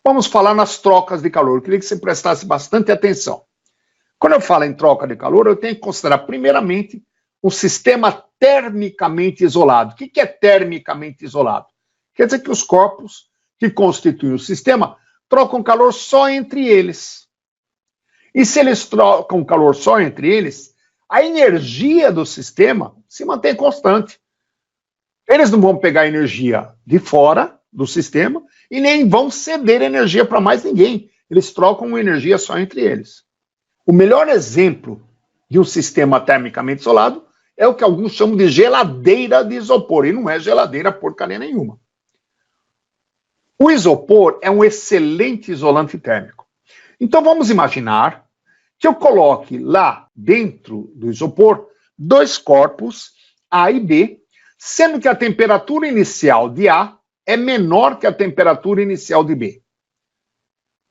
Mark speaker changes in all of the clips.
Speaker 1: Vamos falar nas trocas de calor. Eu queria que você prestasse bastante atenção. Quando eu falo em troca de calor, eu tenho que considerar, primeiramente, um sistema termicamente isolado. O que é termicamente isolado? Quer dizer que os corpos que constituem o sistema trocam calor só entre eles. E se eles trocam calor só entre eles, a energia do sistema se mantém constante. Eles não vão pegar energia de fora do sistema e nem vão ceder energia para mais ninguém. Eles trocam energia só entre eles. O melhor exemplo de um sistema termicamente isolado é o que alguns chamam de geladeira de isopor. E não é geladeira porcaria nenhuma. O isopor é um excelente isolante térmico. Então vamos imaginar que eu coloque lá dentro do isopor dois corpos, A e B, sendo que a temperatura inicial de A é menor que a temperatura inicial de B.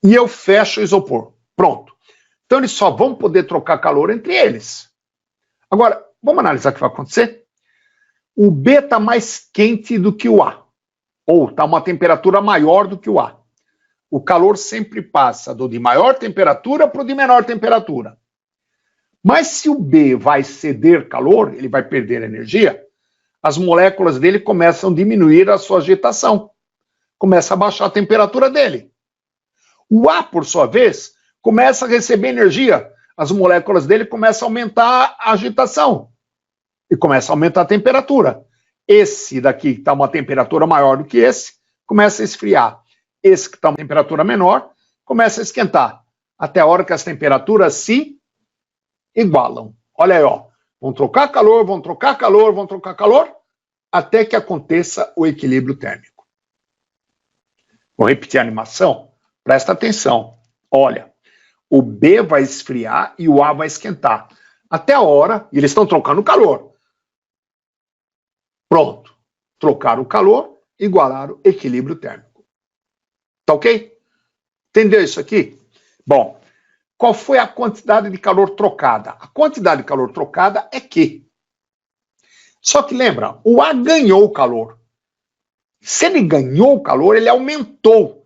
Speaker 1: E eu fecho o isopor. Pronto. Então eles só vão poder trocar calor entre eles. Agora, vamos analisar o que vai acontecer? O B está mais quente do que o A. Ou está uma temperatura maior do que o A. O calor sempre passa do de maior temperatura para o de menor temperatura. Mas se o B vai ceder calor, ele vai perder energia, as moléculas dele começam a diminuir a sua agitação. Começa a baixar a temperatura dele. O A, por sua vez, começa a receber energia. As moléculas dele começam a aumentar a agitação. E começa a aumentar a temperatura. Esse daqui, que está uma temperatura maior do que esse, começa a esfriar. Esse que está uma temperatura menor, começa a esquentar. Até a hora que as temperaturas se igualam. Olha aí, ó. Vão trocar calor, vão trocar calor, vão trocar calor, até que aconteça o equilíbrio térmico. Vou repetir a animação? Presta atenção. Olha, o B vai esfriar e o A vai esquentar. Até a hora, e eles estão trocando calor. Pronto. Trocaram o calor, igualaram o equilíbrio térmico. Tá ok? Entendeu isso aqui? Bom, qual foi a quantidade de calor trocada? A quantidade de calor trocada é Q. Só que lembra, o A ganhou o calor. Se ele ganhou o calor, ele aumentou.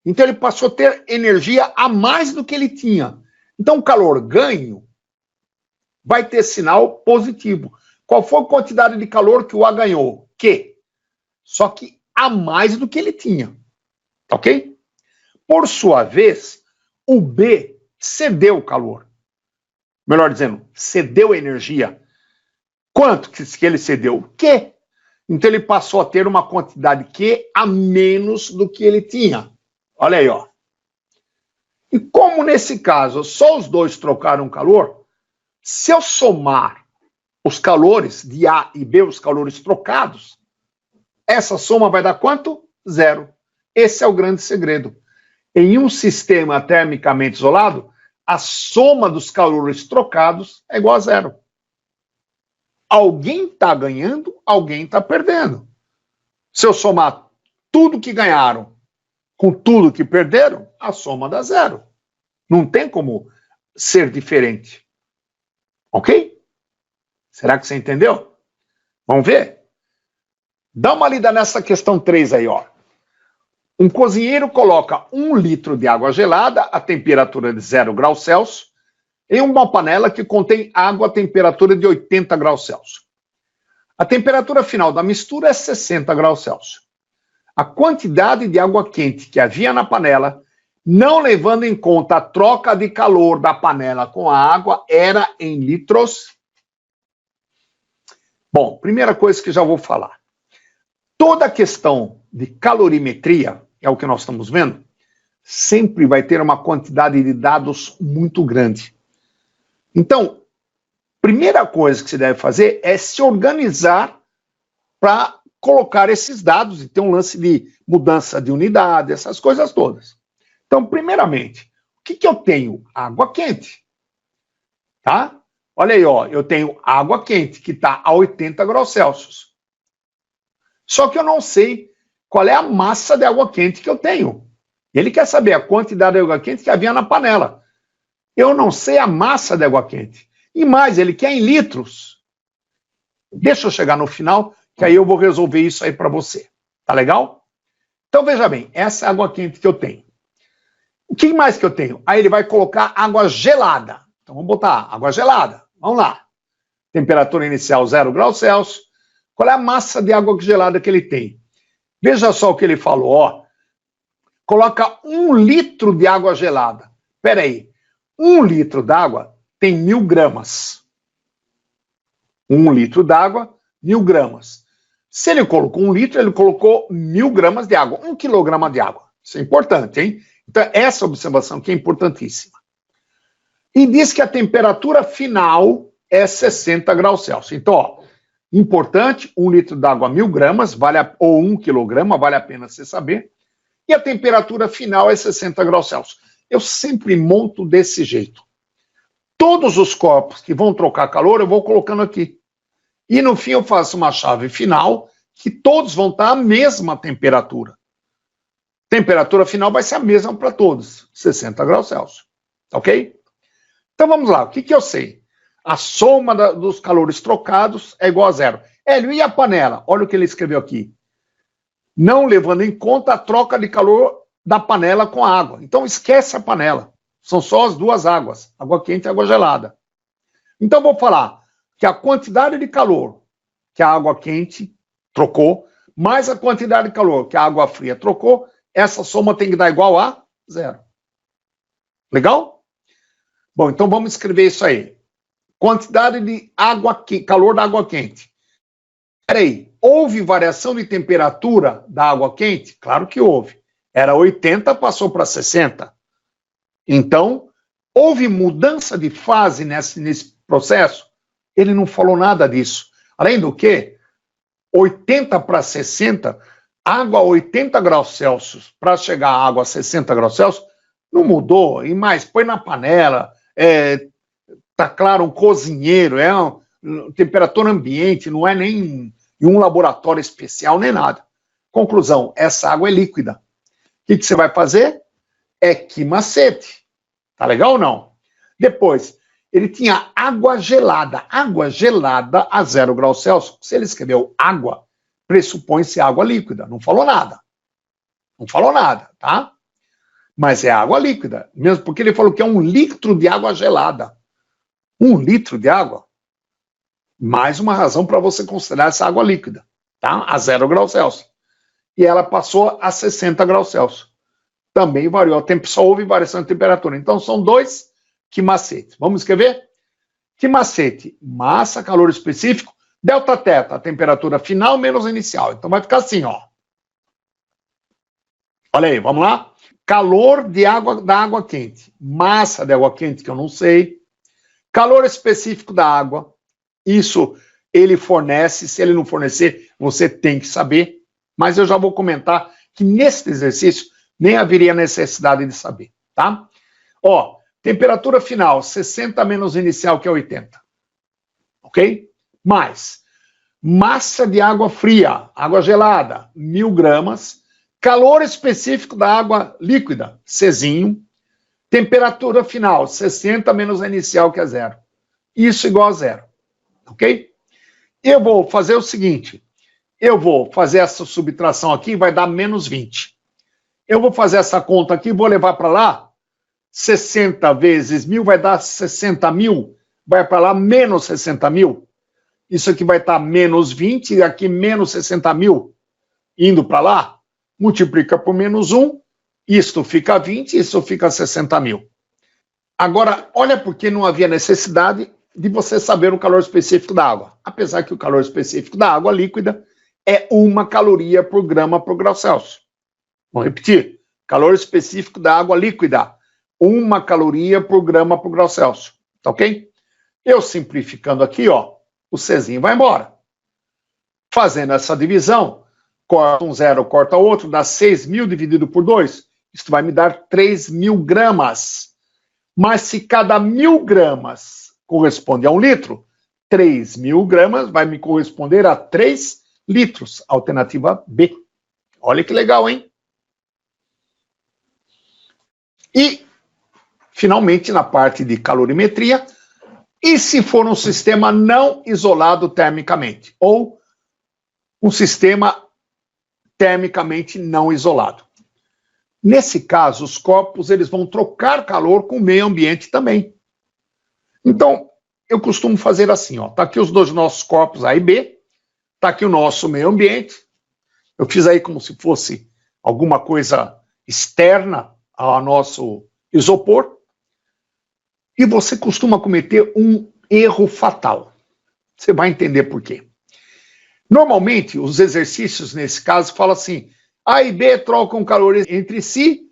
Speaker 1: Então ele passou a ter energia a mais do que ele tinha. Então o calor ganho vai ter sinal positivo. Qual foi a quantidade de calor que o A ganhou? Q. Só que a mais do que ele tinha. Ok? Por sua vez, o B cedeu o calor. Melhor dizendo, cedeu energia. Quanto que ele cedeu? Q. Então ele passou a ter uma quantidade Q a menos do que ele tinha. Olha aí, ó. E como nesse caso só os dois trocaram calor, se eu somar os calores de A e B, os calores trocados, essa soma vai dar quanto? Zero. Esse é o grande segredo. Em um sistema termicamente isolado, a soma dos calores trocados é igual a zero. Alguém está ganhando, alguém está perdendo. Se eu somar tudo que ganharam com tudo que perderam, a soma dá zero. Não tem como ser diferente. Ok? Será que você entendeu? Vamos ver? Dá uma lida nessa questão 3 aí, ó. Um cozinheiro coloca 1 litro de água gelada a temperatura de 0 graus Celsius em uma panela que contém água a temperatura de 80 graus Celsius. A temperatura final da mistura é 60 graus Celsius. A quantidade de água quente que havia na panela, não levando em conta a troca de calor da panela com a água, era em litros. Bom, primeira coisa que já vou falar. Toda a questão de calorimetria, é o que nós estamos vendo, sempre vai ter uma quantidade de dados muito grande. Então, primeira coisa que você deve fazer é se organizar para colocar esses dados e ter um lance de mudança de unidade, essas coisas todas. Então, primeiramente, o que eu tenho? Água quente. Tá? Olha aí, ó, eu tenho água quente que está a 80 graus Celsius. Só que eu não sei qual é a massa de água quente que eu tenho. Ele quer saber a quantidade de água quente que havia na panela. Eu não sei a massa de água quente. E mais, ele quer em litros. Deixa eu chegar no final, que aí eu vou resolver isso aí para você. Tá legal? Então, veja bem, essa é a água quente que eu tenho. O que mais que eu tenho? Aí ele vai colocar água gelada. Então, vamos botar água gelada. Vamos lá. Temperatura inicial 0 graus Celsius. Qual é a massa de água gelada que ele tem? Veja só o que ele falou, ó. Coloca 1 litro de água gelada. Espera aí. 1 litro d'água tem 1000 gramas. 1 litro d'água, 1000 gramas. Se ele colocou 1 litro, ele colocou 1000 gramas de água. 1 quilograma de água. Isso é importante, hein? Então, essa observação aqui é importantíssima. E diz que a temperatura final é 60 graus Celsius. Então, ó, importante, 1 litro d'água, 1000 gramas, ou 1 quilograma, vale a pena você saber. E a temperatura final é 60 graus Celsius. Eu sempre monto desse jeito. Todos os corpos que vão trocar calor, eu vou colocando aqui. E no fim eu faço uma chave final, que todos vão estar a mesma temperatura. Temperatura final vai ser a mesma para todos, 60 graus Celsius. Ok? Então vamos lá, o que eu sei? A soma dos calores trocados é igual a 0. Hélio, e a panela? Olha o que ele escreveu aqui. Não levando em conta a troca de calor da panela com a água. Então esquece a panela. São só as duas águas, água quente e água gelada. Então vou falar que a quantidade de calor que a água quente trocou, mais a quantidade de calor que a água fria trocou, essa soma tem que dar igual a 0. Legal? Bom, então vamos escrever isso aí. Quantidade de calor da água quente. Peraí, houve variação de temperatura da água quente? Claro que houve. Era 80, passou para 60. Então, houve mudança de fase nesse processo? Ele não falou nada disso. Além do que, 80 para 60, água a 80 graus Celsius para chegar a água a 60 graus Celsius, não mudou. E mais, põe na panela, tá claro, um cozinheiro, uma temperatura ambiente, não é nem em um laboratório especial, nem nada. Conclusão, essa água é líquida. O que você vai fazer? É que macete. Tá legal ou não? Depois, ele tinha água gelada. Água gelada a 0 graus Celsius. Se ele escreveu água, pressupõe-se água líquida. Não falou nada. Não falou nada, tá? Mas é água líquida. Mesmo porque ele falou que é 1 litro de água gelada. 1 litro de água? Mais uma razão para você considerar essa água líquida, tá? A 0 graus Celsius. E ela passou a 60 graus Celsius. Também variou o tempo, só houve variação de temperatura. Então, são 2 que macete. Vamos escrever? Que macete? Massa, calor específico, delta teta, a temperatura final menos inicial. Então, vai ficar assim, ó. Olha aí, vamos lá? Calor da água quente. Massa de água quente, que eu não sei. Calor específico da água. Isso ele fornece. Se ele não fornecer, você tem que saber. Mas eu já vou comentar que nesse exercício nem haveria necessidade de saber, tá? Ó, temperatura final, 60 menos inicial, que é 80. Ok? Mais, massa de água fria, água gelada, 1000 gramas. Calor específico da água líquida, Czinho. Temperatura final, 60 menos a inicial, que é 0. Isso igual a 0. Ok? Eu vou fazer o seguinte. Eu vou fazer essa subtração aqui, vai dar menos 20. Eu vou fazer essa conta aqui, vou levar para lá. 60 vezes 1000 vai dar 60.000. Vai para lá menos 60.000. Isso aqui vai estar menos 20 e aqui menos 60.000. Indo para lá, multiplica por menos 1. Isto fica 20, isso fica 60.000. Agora, olha porque não havia necessidade de você saber o calor específico da água. Apesar que o calor específico da água líquida é 1 caloria por grama por grau Celsius. Vamos repetir. Calor específico da água líquida, 1 caloria por grama por grau Celsius. Tá ok? Eu simplificando aqui, ó, o Czinho vai embora. Fazendo essa divisão, corta um 0, corta outro, dá 6.000 dividido por 2. Isso vai me dar 3.000 gramas. Mas se cada 1.000 gramas corresponde a 1 litro, 3.000 gramas vai me corresponder a 3 litros. Alternativa B. Olha que legal, hein? E, finalmente, na parte de calorimetria, e se for um sistema não isolado termicamente, ou um sistema termicamente não isolado. Nesse caso, os corpos eles vão trocar calor com o meio ambiente também. Então, eu costumo fazer assim, ó, tá aqui os dois nossos corpos A e B, tá aqui o nosso meio ambiente, eu fiz aí como se fosse alguma coisa externa ao nosso isopor, e você costuma cometer um erro fatal. Você vai entender por quê. Normalmente, os exercícios, nesse caso, falam assim, A e B trocam calor entre si,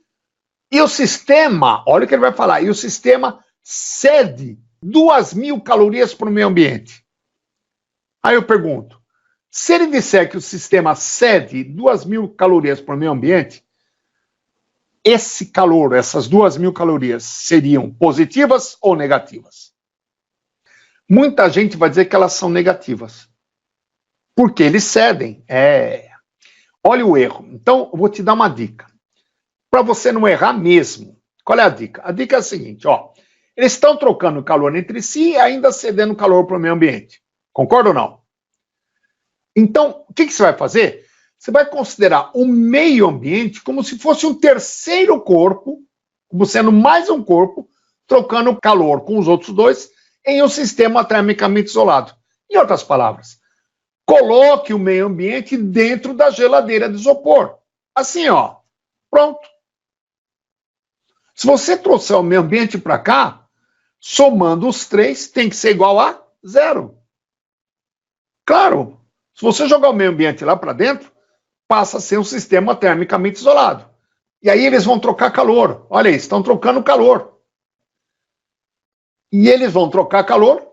Speaker 1: e o sistema, olha o que ele vai falar, e o sistema cede 2.000 calorias para o meio ambiente. Aí eu pergunto, se ele disser que o sistema cede 2.000 calorias para o meio ambiente, esse calor, essas 2.000 calorias, seriam positivas ou negativas? Muita gente vai dizer que elas são negativas. Porque eles cedem. Olha o erro. Então, eu vou te dar uma dica. Para você não errar mesmo. Qual é a dica? A dica é a seguinte, ó. Eles estão trocando calor entre si e ainda cedendo calor para o meio ambiente. Concorda ou não? Então, o que você vai fazer? Você vai considerar o meio ambiente como se fosse um terceiro corpo, como sendo mais um corpo, trocando calor com os outros dois em um sistema termicamente isolado. Em outras palavras, coloque o meio ambiente dentro da geladeira de isopor. Assim, ó. Pronto. Se você trouxer o meio ambiente para cá, somando os três, tem que ser igual a 0. Claro, se você jogar o meio ambiente lá para dentro, passa a ser um sistema termicamente isolado. E aí eles vão trocar calor. Olha aí, estão trocando calor. E eles vão trocar calor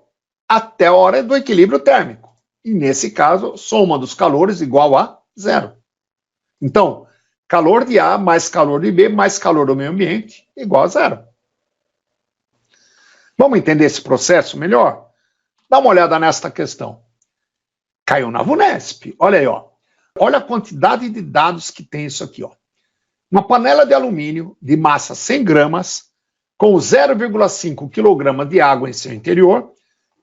Speaker 1: até a hora do equilíbrio térmico. E nesse caso, soma dos calores igual a 0. Então, calor de A mais calor de B mais calor do meio ambiente igual a 0. Vamos entender esse processo melhor? Dá uma olhada nesta questão. Caiu na VUNESP. Olha aí, ó. Olha a quantidade de dados que tem isso aqui, ó. Uma panela de alumínio de massa 100 gramas, com 0,5 kg de água em seu interior,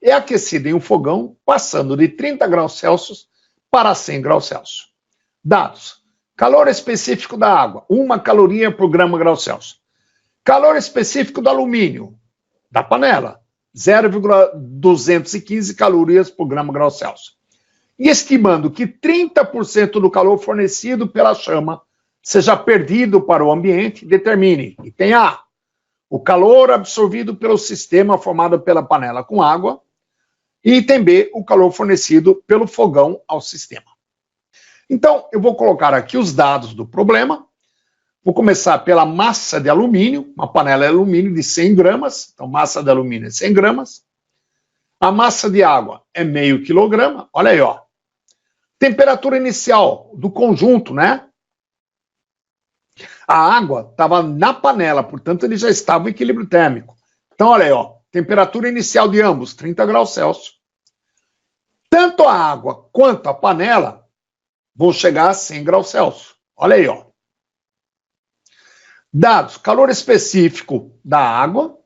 Speaker 1: é aquecida em um fogão, passando de 30 graus Celsius para 100 graus Celsius. Dados. Calor específico da água, 1 caloria por grama grau Celsius. Calor específico do alumínio, da panela, 0,215 calorias por grama grau Celsius. E estimando que 30% do calor fornecido pela chama seja perdido para o ambiente, determine, item A, o calor absorvido pelo sistema formado pela panela com água, e item B, o calor fornecido pelo fogão ao sistema. Então, eu vou colocar aqui os dados do problema. Vou começar pela massa de alumínio, uma panela de alumínio de 100 gramas, então massa de alumínio é 100 gramas. A massa de água é meio quilograma, olha aí, ó. Temperatura inicial do conjunto, né? A água estava na panela, portanto ele já estava em equilíbrio térmico. Então, olha aí, ó. Temperatura inicial de ambos, 30 graus Celsius. Tanto a água quanto a panela vão chegar a 100 graus Celsius. Olha aí, ó. Dados, calor específico da água,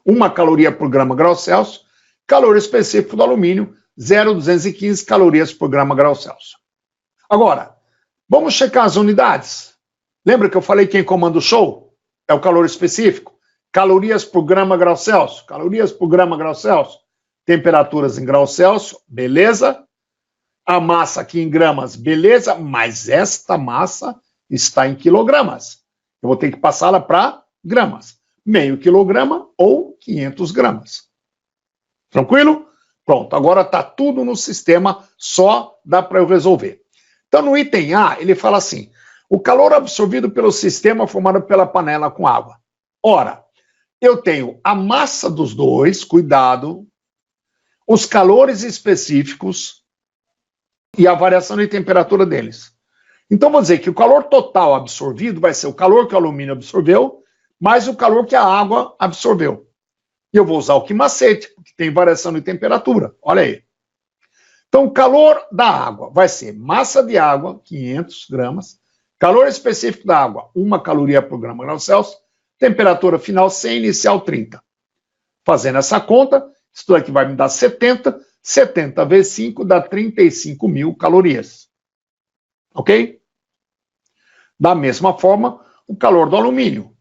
Speaker 1: 1 caloria por grama grau Celsius. Calor específico do alumínio, 0,215 calorias por grama grau Celsius. Agora, vamos checar as unidades. Lembra que eu falei quem comanda o show? É o calor específico. Calorias por grama grau Celsius. Calorias por grama grau Celsius. Temperaturas em graus Celsius, beleza. A massa aqui em gramas, beleza. Mas esta massa está em quilogramas. Eu vou ter que passá-la para gramas. Meio quilograma ou 500 gramas. Tranquilo? Pronto, agora está tudo no sistema, só dá para eu resolver. Então, no item A, ele fala assim, o calor absorvido pelo sistema formado pela panela com água. Ora, eu tenho a massa dos dois, cuidado, os calores específicos e a variação de temperatura deles. Então, vou dizer que o calor total absorvido vai ser o calor que o alumínio absorveu, mais o calor que a água absorveu. E eu vou usar o quimacete, porque tem variação de temperatura. Olha aí. Então, o calor da água vai ser massa de água, 500 gramas, calor específico da água, 1 caloria por grama grau Celsius, temperatura final 100, inicial 30. Fazendo essa conta, isso aqui vai me dar 70, 70 vezes 5 dá 35.000 calorias. Ok? Da mesma forma, o calor do alumínio.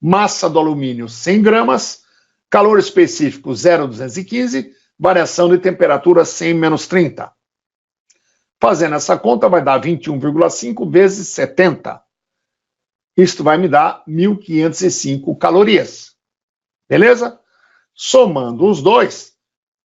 Speaker 1: Massa do alumínio 100 gramas, calor específico 0,215, variação de temperatura 100 menos 30. Fazendo essa conta vai dar 21,5 vezes 70. Isto vai me dar 1.505 calorias. Beleza? Somando os dois,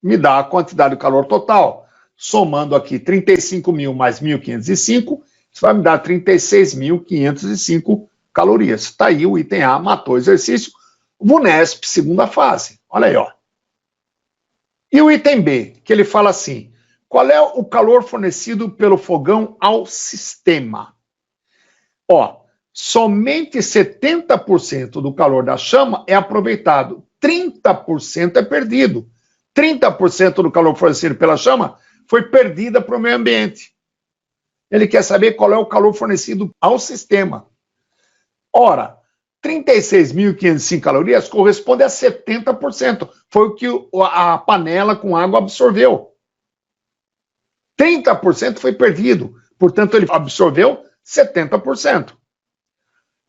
Speaker 1: me dá a quantidade de calor total. Somando aqui 35.000 mais 1.505, isso vai me dar 36.505 calorias. Está aí o item A, matou o exercício. VUNESP, segunda fase. Olha aí, ó. E o item B, que ele fala assim, qual é o calor fornecido pelo fogão ao sistema? Ó, somente 70% do calor da chama é aproveitado, 30% é perdido. 30% do calor fornecido pela chama foi perdida para o meio ambiente. Ele quer saber qual é o calor fornecido ao sistema. Ora, 36.505 calorias corresponde a 70%. Foi o que a panela com água absorveu. 30% foi perdido. Portanto, ele absorveu 70%.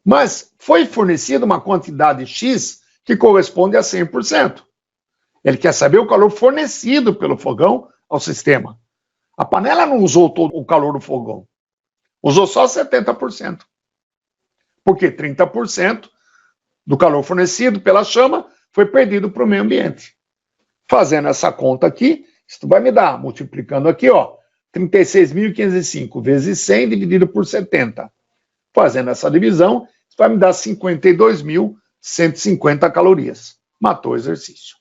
Speaker 1: Mas foi fornecida uma quantidade X que corresponde a 100%. Ele quer saber o calor fornecido pelo fogão ao sistema. A panela não usou todo o calor do fogão. Usou só 70%. Porque 30% do calor fornecido pela chama foi perdido para o meio ambiente. Fazendo essa conta aqui, isso vai me dar, multiplicando aqui, ó, 36.505 vezes 100 dividido por 70. Fazendo essa divisão, isso vai me dar 52.150 calorias. Matou o exercício.